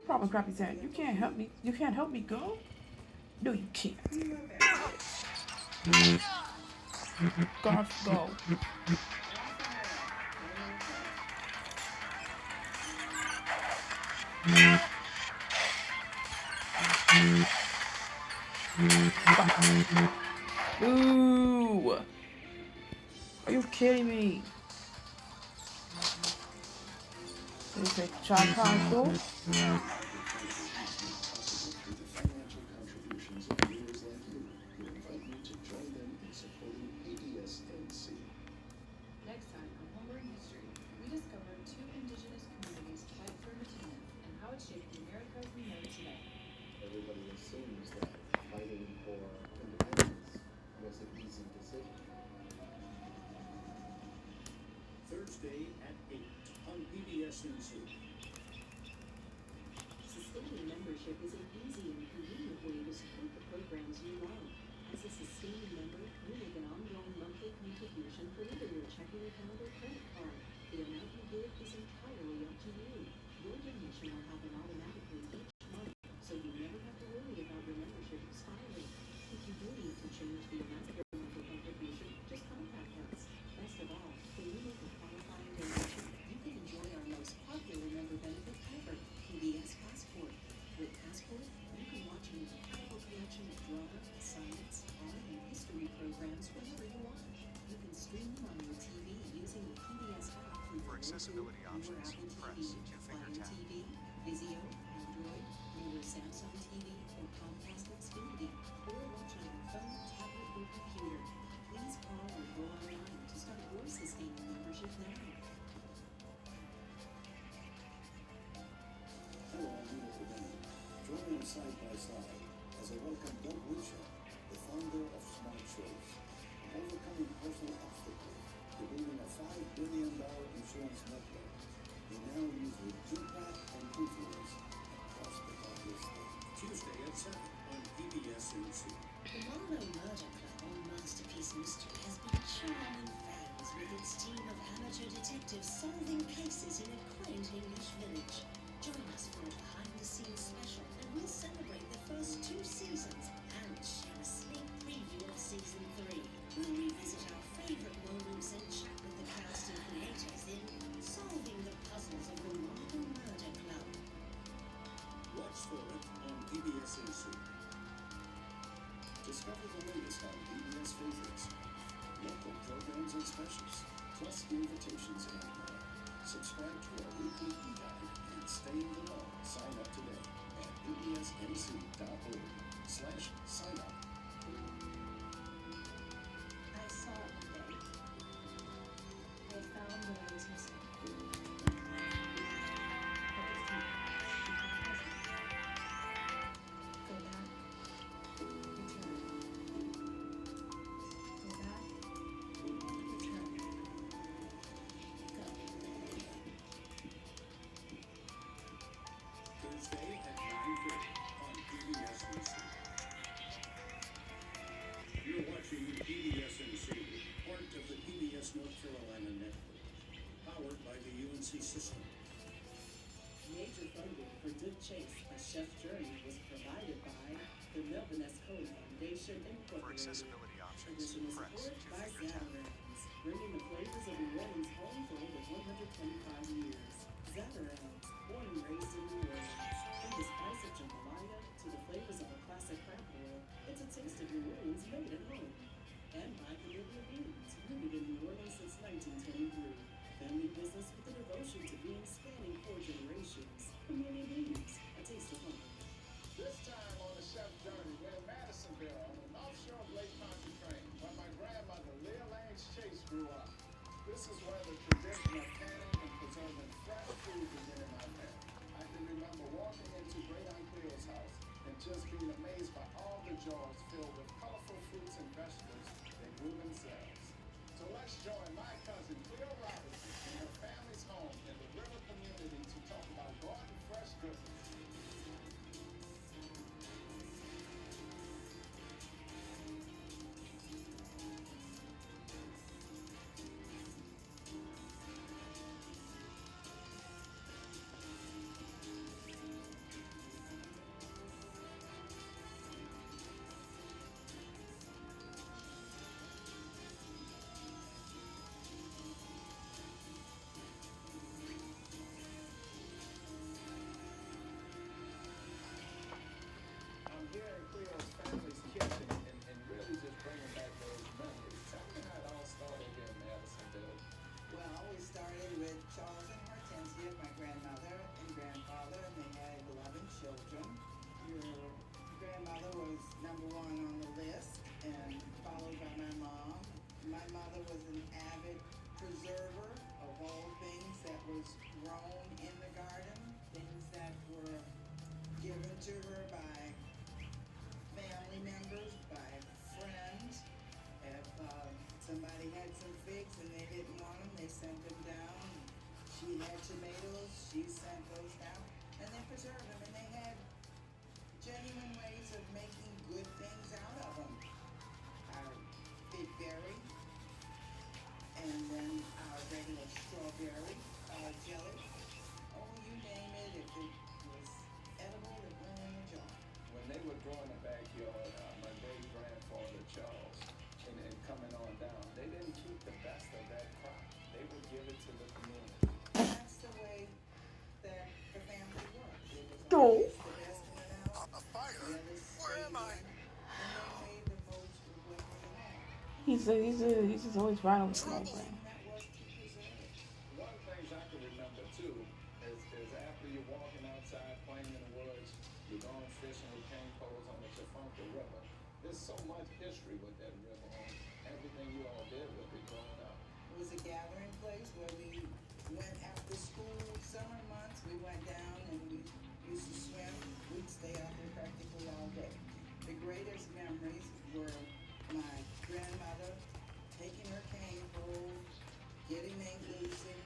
Problem Crappy said, you can't help me. You can't help me go? No, you can't. Garth, go. Ooh. Are you kidding me? There's a child console. Next time on Homebrewing History, we discover two indigenous communities' fight for independence and how it shaped the Americas we know today. Everybody assumes that fighting for independence was an easy decision. Thursday at 8 on PBS NC. Sustaining membership is an easy and convenient way to support the programs you love. As a sustaining member, you make an ongoing monthly contribution for either your checking account or credit card. The amount you give is entirely up to you. Your donation will happen automatically each month, so you never have to worry about your membership expiring. If you do need to change the amount of your monthly contribution, just contact us. Best of all, when you make a qualifying donation, you can enjoy our most popular member benefit ever, PBS Passport. With Passport, you can watch an incredible collection of drama, science, art, and history programs whenever you want. You can stream them on your TV using the PBS app through For the accessibility local, newer options, Apple press TV, Two-Finger Fire Tap. TV, Vizio, Android, newer Samsung TV, or Comcast Xfinity, or watch on your phone, tablet, or computer. Please call or go online to start your sustaining membership now. Hello, I'm Nino Fernando. Join us side by side as I welcome Doug Wilshire, the founder of Smart Choice, overcoming personal obstacles to building a $5 billion insurance network. They now use with impact and influence across the Caucasus state. Tuesday at 7 on PBS NC. The Marlowe Murder Club on Masterpiece Mystery has been charming fans with its team of amateur detectives solving cases in a quaint English village. Join us for a behind-the-scenes special, and we'll celebrate the first 2 seasons and share a sneak preview of season 3. We'll revisit our favorite moments and chat with the cast and creators in Solving the Puzzles of the Marlowe Murder Club. Watch for it on PBS NC. Discover the latest on PBS favorites, local programs and specials, plus invitations and more. Subscribe to our weekly e-guide and stay in the know. Sign up today at pbsnc.org/sign up. I saw it today. I found what I was missing. Go back. Return. Go back. Return. Go. Thursday at 9:30 on PBS NC. You're watching PBS NC, part of the PBS North Carolina network, powered by the UNC system. Major funding for Good Chase, a chef's journey, was provided by the Melvin S. Cole Foundation For Incorporated. accessibility options, Additional press support by Two-Finger Tap. Zatarain's, bringing the flavors of New Orleans home for over 125 years. Zatarain's, born and raised in New Orleans. From the spice of jambalaya to the flavors of a classic crab boil, it's a taste of New Orleans made at home. And by Caribbean Beans, rooted in New Orleans since 1923. Family business with a devotion to being spanning 4 generations. Community Beans, a taste of home. This time on the chef journey, we're in Madisonville on the North Shore of Lake Pontchartrain, where my grandmother, Leah Lange Chase, grew up. This is where the tradition of canning and preserving fresh food began in my family. I can remember walking into Great Aunt Cleo's house and just being amazed by all the jars filled with colorful fruits and vegetables that grew themselves. So let's join my cousin Cleo Robinson in her family's home in the River community to talk about garden fresh goodness. tomatoes, she sent those down, and they preserve them, and they had genuine ways of making good things out of them. Big berry, and then our regular strawberry jelly. Oh, you name it, if it was edible, it went in the jar. When they were growing the backyard, my great grandfather Charles, and coming on down, they didn't keep the best of that crop. They would give it to the community. That's the way that the family worked. It was Oh. always the best went out. A fire? The others Where am I? stayed in, and they made the most of what they had. He's just always riding with the program. And that was to preserve it. One of the things I can remember too is after you're walking outside playing in the woods, you're going fishing with cane poles on the Chafunka River. There's so much history with that river on everything you all did with it growing up. It was a gathering place where we went after school, summer months, we went down and we used to swim. We'd stay out there practically all day. The greatest memories were my grandmother taking her cane pole, getting Aunt Lucy,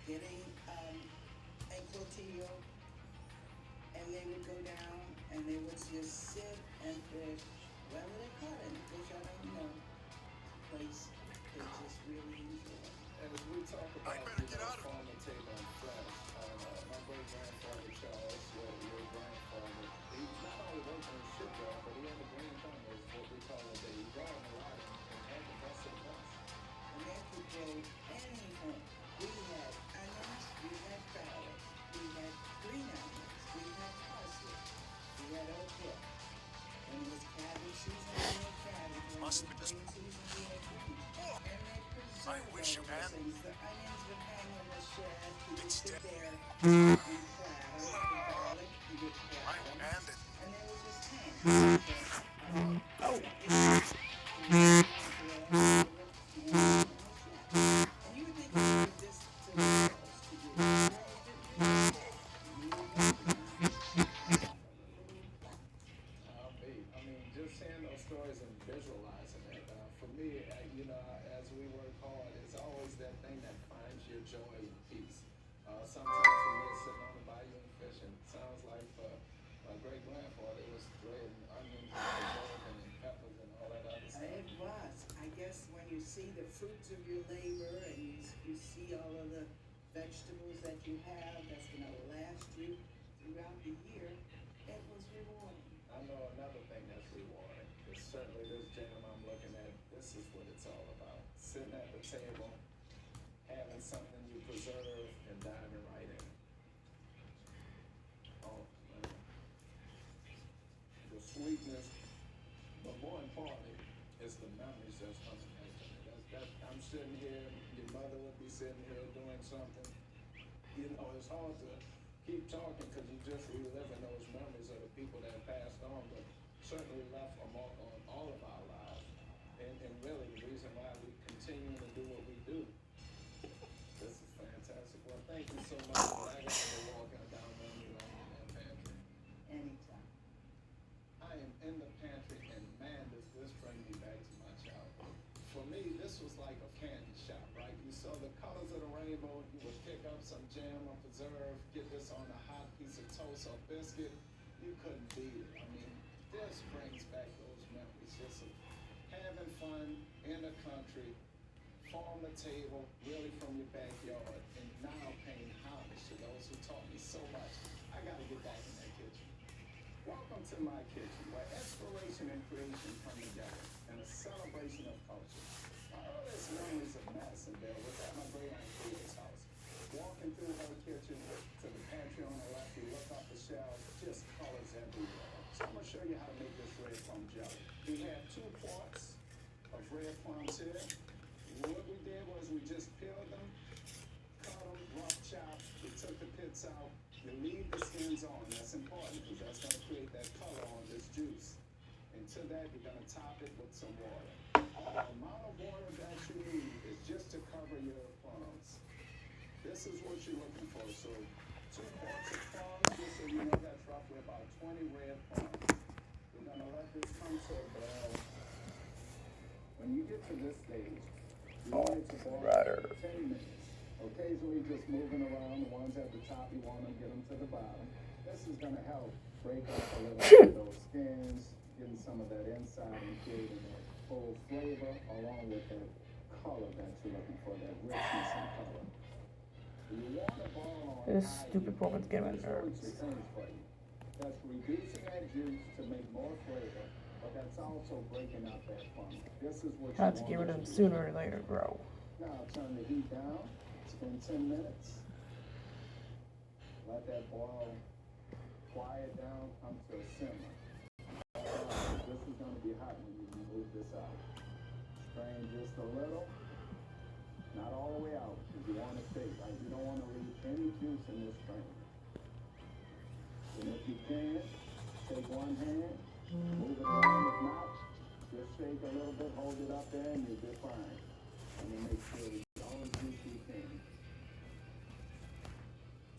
getting Aunt Clotilde, and they would go down and they would just sit and fish. Whether they caught any fish, I don't know. Place they just really enjoyed. And as we talk about, farm and table and flesh, my great grandfather Charles, your grandfather, he not only worked in the shipyard, but he had the green thumb, is what we call it. He gardened a lot and had the best of the best. And they could grow anything. We had onions, we had carrots, we had green onions, we had parsley, we had okra. When it was cabbage season, we had cabbage. When Must it be was green season, we had green. And they preserved I wish you all those had. things. The onions would hang on the shed, you would It's sit dead. there and flat them. The garlic, you would flat I them. and it. And they would just hang. Oh. And you would think you did this to the girls to do. No, you didn't. I mean, just hearing those stories and visualizing it. For me, as we work hard, it's always that thing that finds your joy and peace. Sometimes for me, it's sitting on the bayou and fishing. Sounds like for my great grandfather, it was threading onions and preserving and peppers and all that other stuff. It was. I guess when you see the fruits of your labor and you see all of the vegetables that you have that's going to last you throughout the year, it was rewarding. I know another thing that's rewarding is certainly this jam I'm looking at. This is what it's all about. Sitting at the table, having something you preserve and diving right in. Oh, man. The sweetness, but more importantly, it's the memories that's coming back to me. I'm sitting here, your mother would be sitting here doing something. It's hard to keep talking because you're just reliving those memories of the people that passed on, but certainly left a mark on all of our lives. And really the reason why we continue to do what we do. This is fantastic. Well, thank you so much. I got to walk down memory lane in that pantry. Anytime. I am in the pantry, and man, does this bring me back to my childhood. For me, this was like a candy shop, right? You saw the colors of the rainbow, you would pick up some jam or preserve, get this on a hot piece of toast or biscuit. You couldn't beat it. I mean, this brings back those memories, just of having fun in the country, farm to table, really from your backyard, and now paying homage to those who taught me so much. I gotta get back in that kitchen. Welcome to my kitchen, where exploration and creation come together, and a celebration of culture. My earliest memories of Madisonville was at my great aunt Frida's house. Walking through her kitchen to the pantry on the left, you look up the shelves, just colors everywhere. So I'm gonna show you how to make this red plum jelly. We have 2 quarts of red plums here. What we did was we just peeled them, cut them, rough chop. We took the pits out. You leave the skins on. That's important because that's going to create that color on this juice. And to that, you're going to top it with some water. The amount of water that you need is just to cover your plums. This is what you're looking for. So 2 quarts of plums, just so you know that's roughly about 20 red plums. We're going to let this come to a boil. When you get to this stage, you want it to boil for 10 minutes. Occasionally just moving around, the ones at the top, you want to get them to the bottom. This is going to help break up a little bit of those skins, getting some of that inside and creating that full flavor along with that color that you're looking for, that richness and color. You want a ball on This high stupid heat. pork is getting This nervous. works the things for you. That's reducing that juice to make more flavor, but that's also breaking up that funk. This is what you Had to want get rid of to them do. sooner or later, bro. Now turn the heat down, spend 10 minutes. Let that boil quiet down, come to a simmer. This is going to be hot when you move this out. Strain just a little, not all the way out, because you want to stay, right? You don't want to leave any juice in this strainer. And if you can, take one hand, move it around. If not, just shake a little bit, hold it up there, and you'll be fine. And then make sure that you all the juice you can.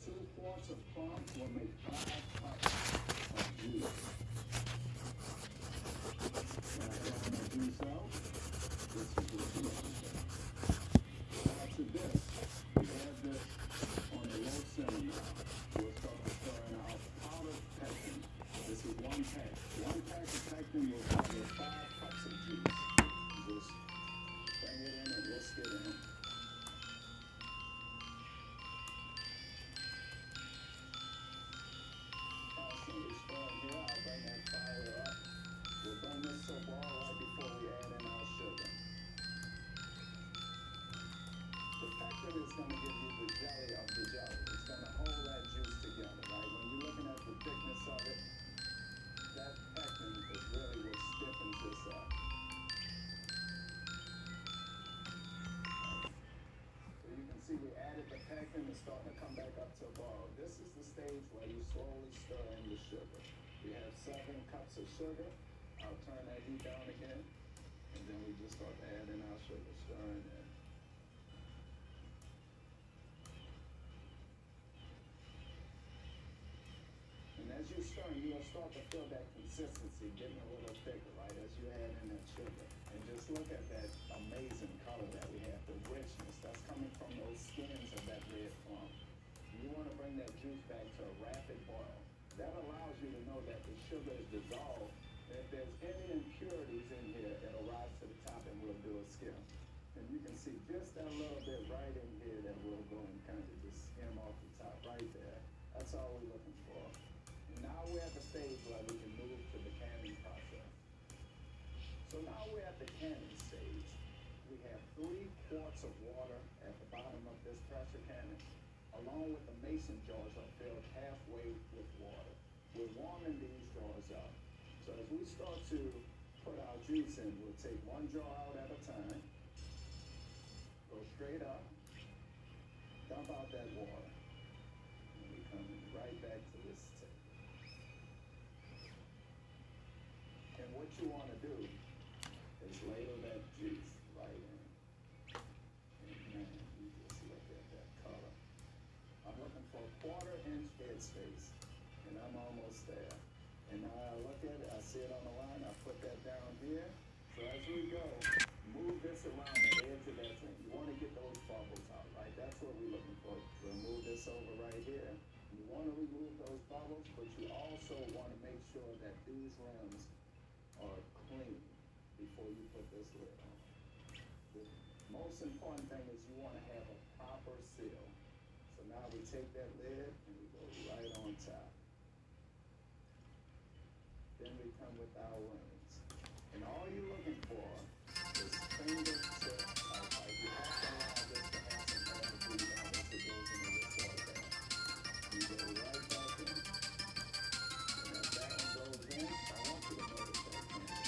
2 quarts of plums will make 5 cups of juice. Now, when I do so, this is what you want to do. After this, we have this on a low simmer now. We'll start to stir in our powdered pectin. This is 1 pack. 1 pack of pectin will cover 5 cups of juice. Just bring it in and whisk it in. Constantly stirring here. I'll bring that fire up. We'll bring this to a boil right before we add in our sugar. The pectin is going to give you the jelly of the jelly. It's going to hold that juice together, right? When you're looking at the thickness of it, that pectin is really what stiffens this up. So you can see we added the pectin, it's starting to come back up to a boil. This is the stage where you slowly stir in the sugar. We have 7 cups of sugar. I'll turn that heat down again, and then we just start adding our sugar, stirring in. And as you stir, you'll start to feel that consistency getting a little thicker, right, as you add in that sugar. And just look at that amazing color that we have, the richness that's coming from those skins of that red plum. You want to bring that juice back to a rapid boil. That allows you to know that the sugar is dissolved. If there's any impurities in here, it'll rise to the top and we'll do a skim. And you can see just that little bit right in here that we'll go and kind of just skim off the top right there. That's all we're looking for. And now we're at the stage where we can move to the canning process. So now we're at the canning stage. We have 3 quarts of water at the bottom of this pressure cannon, along with the mason jars are filled halfway with water. We're warming these jars up. So as we start to put our juice in, we'll take 1 jar out at a time, go straight up, dump out that water, and we come right back to this table. And what you want to do is ladle that juice right in. And man, you just look at that color. I'm looking for a 1/4 inch headspace, and I'm almost there. And now I look at it, I see it on the line, I put that down here. So as we go, move this around the edge of that thing. You want to get those bubbles out, right? That's what we're looking for. We'll move this over right here. You want to remove those bubbles, but you also want to make sure that these rims are clean before you put this lid on. The most important thing is you want to have a proper seal. So now we take that lid and we go right on top. Then we come with our rings. And all you're looking for is fingertip tight. You have to allow this to have some air to breathe out as it goes into this water bath. You go right back in. And as that one goes in, I want you to notice that cannon.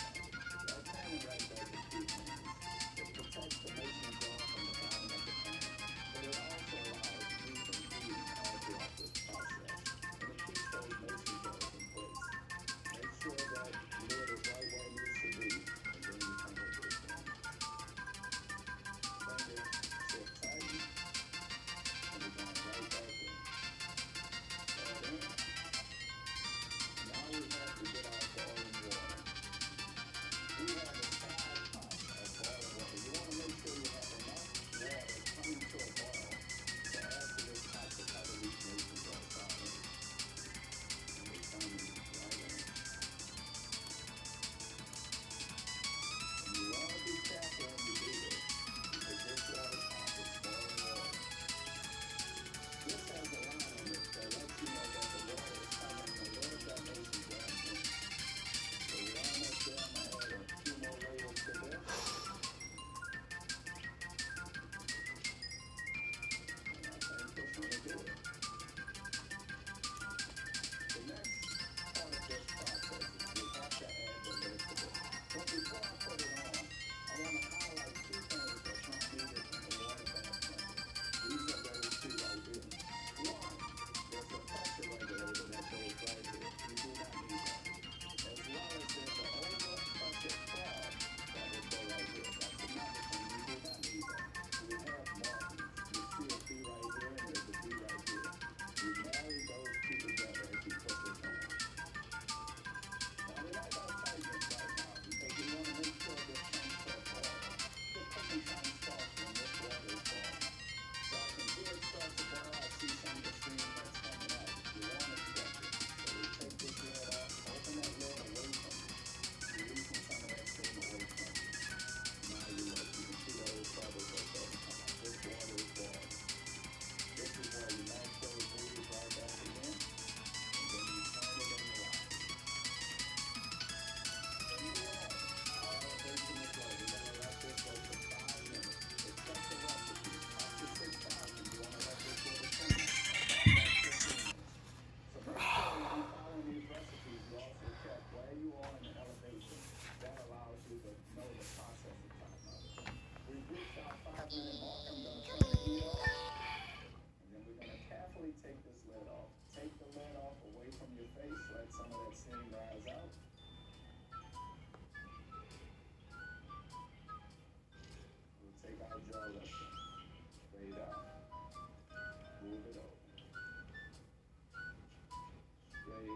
That cannon right there is 2 things. It protects the mason jar from the bottom of the pan, but it also allows you to breathe all throughout this process. And it keeps those mason jars in place. Make sure that lid is right where it needs to be, and then you come with this one.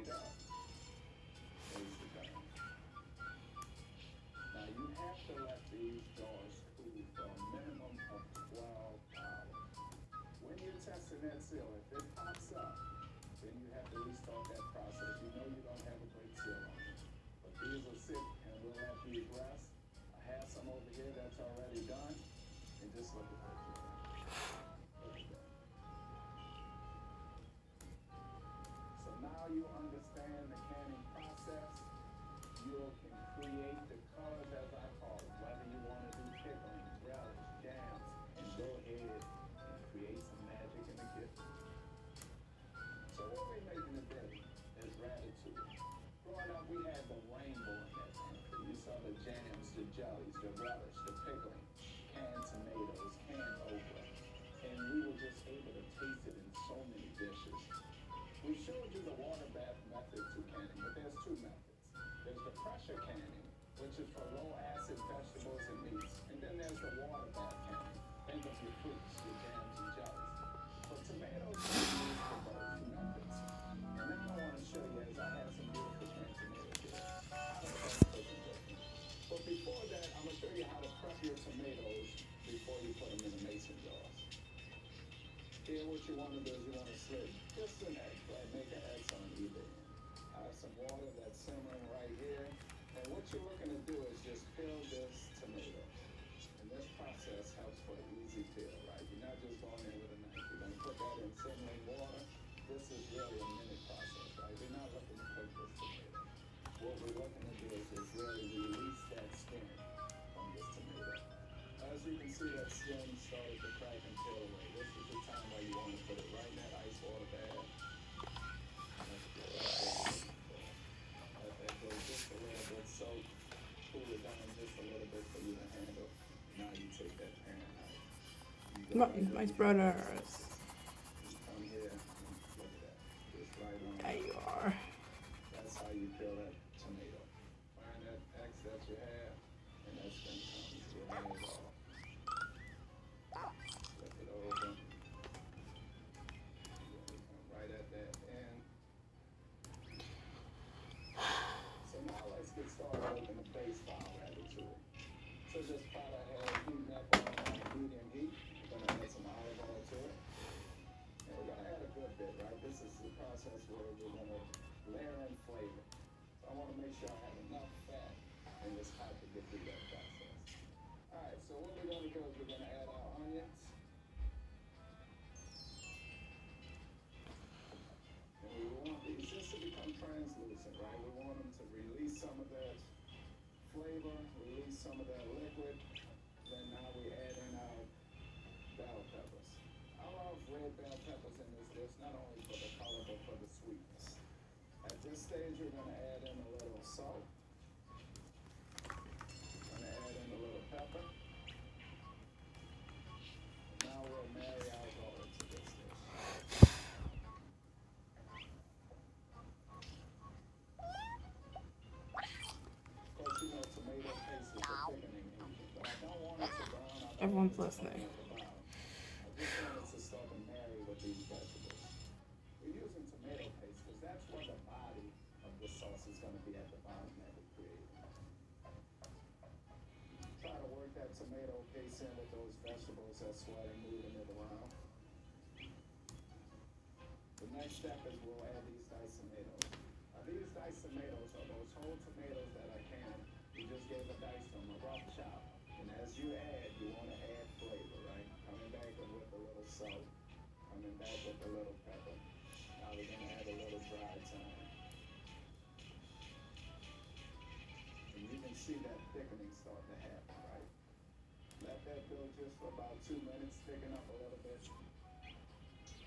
heat up. Raise the burn. Now you have to let these doors cool for a minimum of 12 hours. When you're testing that seal, if it pops up, then you have to restart that process. You know you don't have a great seal on it. But these will sit and we'll let these rest. I have some over here that's already done. And just look at that. Look at that. So now you understand the canning process. You can create the colors as I call it, whether you want to do pickling, relish, jams, and go ahead and create some magic in the kitchen. So what we're making today is ratatouille. Growing up, we had the rainbow in that pantry. You saw the jams, the jellies, the relish, the pickling, canned tomatoes, canned okra, and we were just able to taste it in so many dishes. We showed you the water bath method to canning, but there's two methods. There's the pressure canning, which is for low acid vegetables and meats, and then there's the water bath canning. Think of your fruits, your jams and jellies. For tomatoes, we use the both methods. And now I want to show you, as I have some beautiful canned tomatoes here, how to prep cooking with them. But before that, I'm going to show you how to prep your tomatoes before you put them in the mason jars. Here, what you want to do is you want to slip just an egg, right? Make an X on either end. I have some water that's simmering right here. And what you're looking to do is just peel this tomato. And this process helps for an easy peel, right? You're not just going in with a knife. You're going to put that in simmering water. This is really a minute process, right? We're not looking to cook this tomato. What we're looking to do is just really release that skin from this tomato. As you can see, that skin started to crack and peel away. This is the time where you want to put it right in that ice water bath. Let that go just a little bit, soak, cool it down just a little bit for you to handle. Now you take that pan out. You go right My over brothers. You come here and look at that. Just right on. There you are. That's how you peel that tomato. Find that X that you have, and that's going to come to your hand off. Flip it over. And then we come right at that end. So now let's get started making the base file ratatouille. So just pot I have heating up on medium heat. We're going to add some olive oil to it. And we're going to add a good bit, right? This is the process where we're going to layer in flavor. So I want to make sure I have enough fat in this pot to get through that process. Alright, so what we're going to do is we're going to add our onions. And we want these just to become translucent, right? We want them to release some of that flavor, release some of that liquid. Then now we add in our bell peppers. I love red bell peppers in this dish, not only for the color, but for the sweetness. At this stage, we're going to add in a little salt. Going to add in a little pepper. And now we'll marry our garlic to this dish. Of course, you know tomato paste is a thickening agent, but I don't want it to brown out. Everyone's listening. At the bottom. I just want it to start to marry with these vegetables. We're using tomato paste because that's where the body of the sauce is going to be at the bottom that we created. Try to work that tomato paste in with those vegetables that's why they're moving it around. The next step is we'll add these diced tomatoes. Now these diced tomatoes are those whole tomatoes that I canned. We just gave a dice to them, a rough chop. And as you add, you want to add flavor, right? Coming back with a little salt, coming back with a little pepper. Now we're going to add a little dry thyme. And you can see that thickening starting to happen, right? Let that go just for about 2 minutes, thicken up a little bit.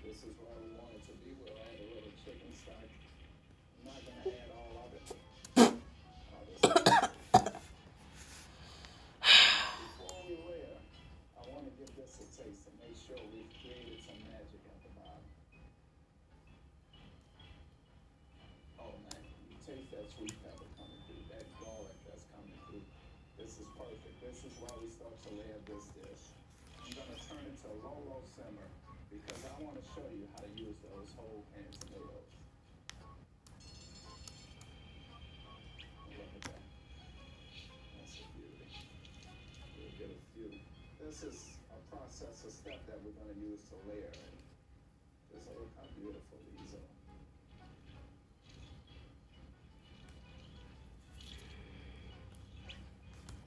This is where we want it to be. We'll add a little chicken stock. I'm not going to add all of it. Before we layer, I want to give this a taste to make sure we've created some magic at the bottom. Oh man, you taste that sweet pepper coming through, that garlic that's coming through. This is perfect. This is why we start to layer this dish. I'm going to turn it to a low simmer because I want to show you how to use those whole canned tomatoes. this is a process, a step that we're gonna use to layer it. Just look how beautiful these are.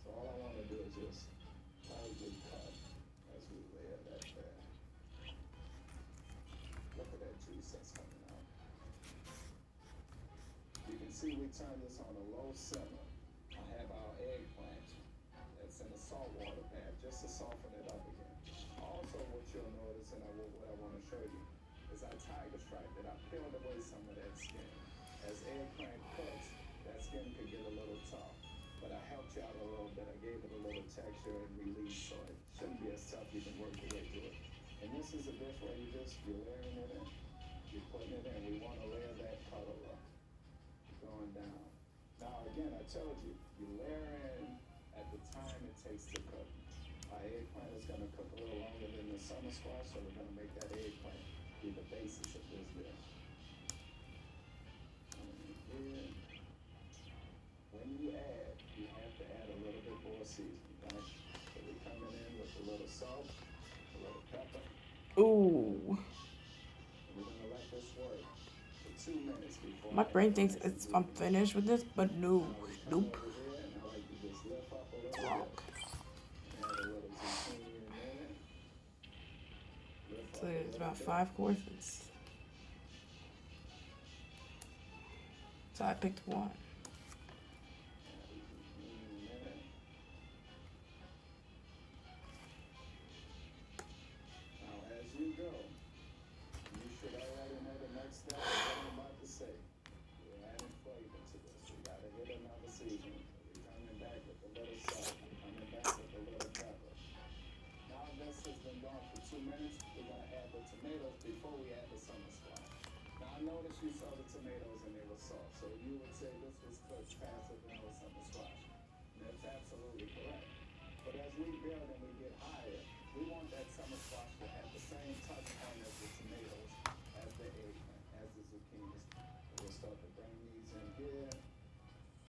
So all I wanna do is just lightly cut as we layer that there. Look at that juice that's coming out. You can see we turn this on a low simmer. I have our eggplant that's in a saltwater bath just to soften it up again. Also, what you'll notice, and what I want to show you, is our tiger stripe that I peeled away some of that skin. As eggplant cooks, that skin could get a little tough, but I helped you out a little bit. I gave it a little texture and release, so it shouldn't be as tough. You can work your way through it. And this is a dish where you're layering it in. You're putting it in. We want to layer that cuddle up, going down. Now again, I told you, you layer in at the time it takes to cook. Our eggplant is going to cook a little longer than the summer squash, so we're going to make that eggplant be the basis of this dish. And when you add, you have to add a little bit more seasoning, right? So we're coming in with a little salt, a little pepper. Ooh. And we're going to let this work for 2 minutes before My brain thinks I'm finished with this, but no. Nope. Wrong. So it's about 5 courses. So I picked one. Now, as you go, you should already know the next step is what I'm about to say. We're adding flavor to this. We gotta hit another seasoning. We're coming back with a little salt. We're coming back with a little pepper. Now this has been going for 2 minutes. We're gonna add the tomatoes before we add the summer squash. Now I noticed you saw the tomatoes and they were soft, so you would say this was cooked faster than the summer squash. And that's absolutely correct.